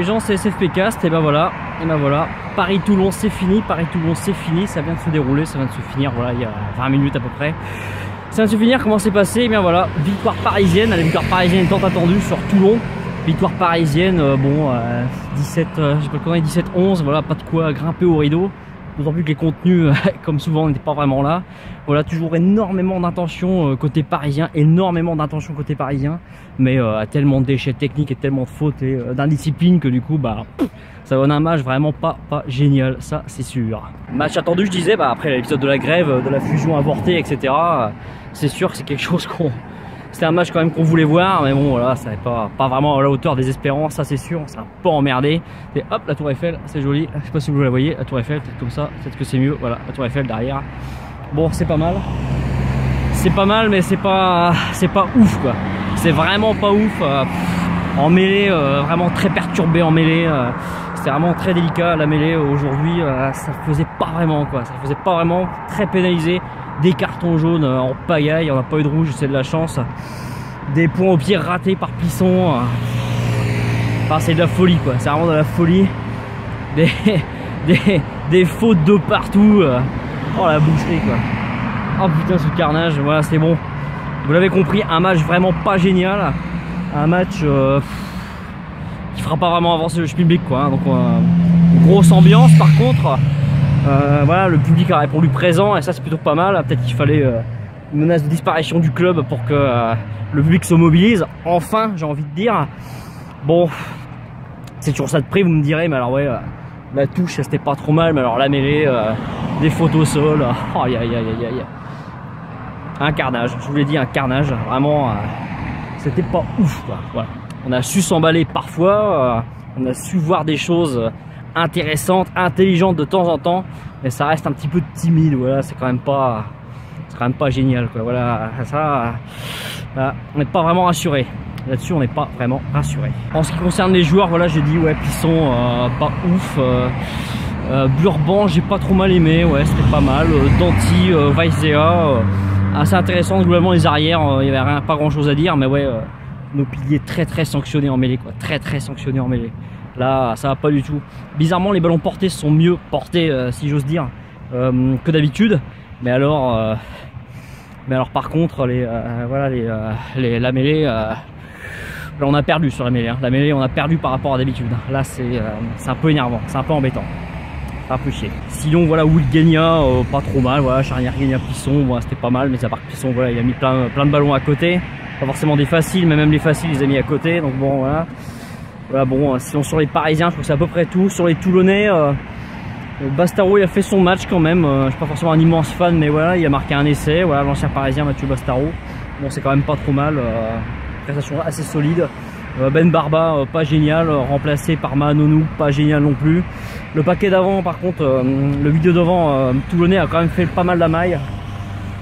les gens, c'est SFP Cast, et ben voilà, Paris-Toulon c'est fini, ça vient de se dérouler, ça vient de se finir, voilà, il y a 20 minutes à peu près. Ça vient de se finir, comment c'est passé? Et bien voilà, victoire parisienne, la victoire parisienne étant attendue sur Toulon. Victoire parisienne, bon, 17, je sais pas comment, 17-11, voilà, pas de quoi grimper au rideau. D'autant plus que les contenus, comme souvent, n'étaient pas vraiment là. Voilà, toujours énormément d'intentions côté parisien, mais tellement de déchets techniques et tellement de fautes et d'indiscipline que du coup, bah, ça donne un match vraiment pas génial, ça c'est sûr. Match attendu, je disais, bah, après l'épisode de la grève, de la fusion avortée, etc. C'est sûr que c'est quelque chose qu'on... C'était un match quand même qu'on voulait voir, mais bon voilà, ça n'est pas vraiment à la hauteur des espérances, ça c'est sûr, on s'est un peu emmerdé. Et hop, la tour Eiffel, c'est joli, je sais pas si vous la voyez, la tour Eiffel, peut-être comme ça, peut-être que c'est mieux, voilà, la tour Eiffel derrière. Bon, c'est pas mal, mais c'est pas ouf quoi, c'est vraiment pas ouf. En mêlée, vraiment très perturbé en mêlée, c'était vraiment très délicat la mêlée aujourd'hui, ça faisait pas vraiment quoi, très pénalisé. Des cartons jaunes en pagaille, on n'a pas eu de rouge, c'est de la chance. Des points au pied ratés par Plisson. Enfin, c'est de la folie quoi, c'est vraiment de la folie. Des fautes de partout. Oh la boucherie quoi. Oh putain ce carnage, voilà c'est bon. Vous l'avez compris, un match vraiment pas génial. Un match qui fera pas vraiment avancer le public quoi. Hein. Donc grosse ambiance par contre. Voilà, le public a répondu présent et ça c'est plutôt pas mal. Peut-être qu'il fallait une menace de disparition du club pour que le public se mobilise. Enfin, j'ai envie de dire. Bon, c'est toujours ça de prix, vous me direz, mais alors ouais, la touche c'était pas trop mal, mais alors la mêlée, des photos au sol, aïe. Un carnage, je vous l'ai dit, un carnage, vraiment, c'était pas ouf quoi. Voilà. On a su s'emballer parfois, on a su voir des choses intéressante, intelligente de temps en temps, mais ça reste un petit peu timide. Voilà, c'est quand même pas génial quoi. Voilà, ça, voilà, on n'est pas vraiment rassuré là-dessus, on n'est pas vraiment rassuré. En ce qui concerne les joueurs, voilà, j'ai dit ouais, Plisson pas ouf, Burban j'ai pas trop mal aimé, ouais, c'était pas mal. Danti, Weissea, assez intéressant. Globalement les arrières, il y avait pas grand chose à dire, mais ouais, nos piliers très sanctionnés en mêlée quoi, très sanctionnés en mêlée. Là, ça va pas du tout. Bizarrement, les ballons portés sont mieux portés, si j'ose dire, que d'habitude. Mais alors, par contre, voilà, la mêlée, là, on a perdu sur la mêlée. Hein. La mêlée, on a perdu par rapport à d'habitude. Là, c'est un peu énervant, c'est un peu embêtant. Ça fait chier. Sinon, voilà, Will Gagna, pas trop mal. Voilà, charnière Gagna Plisson, voilà, c'était pas mal. Mais à part Plisson, voilà, il a mis plein de ballons à côté. Pas forcément des faciles, mais même les faciles, il les a mis à côté. Donc bon, voilà. Voilà, bon, sinon sur les Parisiens, je trouve que c'est à peu près tout. Sur les Toulonnais, Bastaro, il a fait son match quand même. Je suis pas forcément un immense fan, mais voilà, il a marqué un essai. Voilà, l'ancien Parisien Mathieu Bastaro. Bon, c'est quand même pas trop mal. Prestation assez solide. Ben Barba, pas génial. Remplacé par Mahanonou, pas génial non plus. Le paquet d'avant, par contre, le vidéo devant, Toulonnais a quand même fait pas mal la maille.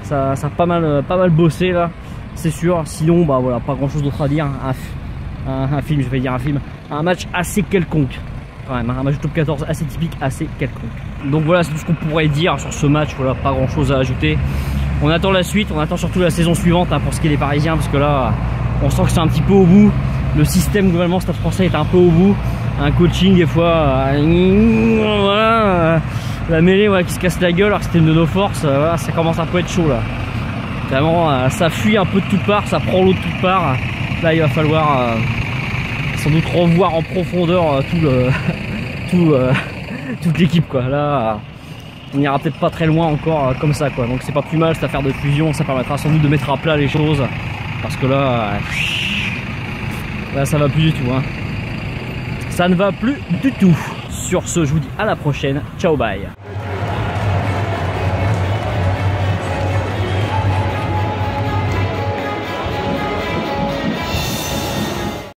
Ça a pas mal bossé là, c'est sûr. Sinon, bah voilà, pas grand chose d'autre à dire. Un film, je vais dire un film, un match assez quelconque quand même, un match top 14 assez typique, assez quelconque. Donc voilà, c'est tout ce qu'on pourrait dire sur ce match. Voilà, pas grand chose à ajouter. On attend la suite, on attend surtout la saison suivante hein, pour ce qui est des Parisiens, parce que là on sent que c'est un petit peu au bout. Le système globalement Stade Français est un peu au bout. Un coaching des fois, voilà, la mêlée voilà, qui se casse la gueule alors que c'était une de nos forces. Voilà, ça commence un peu à être chaud là. Vraiment, ça fuit un peu de toutes parts, ça prend l'eau de toutes parts. Là, il va falloir sans doute revoir en profondeur toute l'équipe quoi. Là, on n'ira peut-être pas très loin encore comme ça quoi. Donc c'est pas plus mal cette affaire de fusion, ça permettra sans doute de mettre à plat les choses parce que là ça va plus du tout. Hein. Ça ne va plus du tout. Sur ce, je vous dis à la prochaine. Ciao, bye.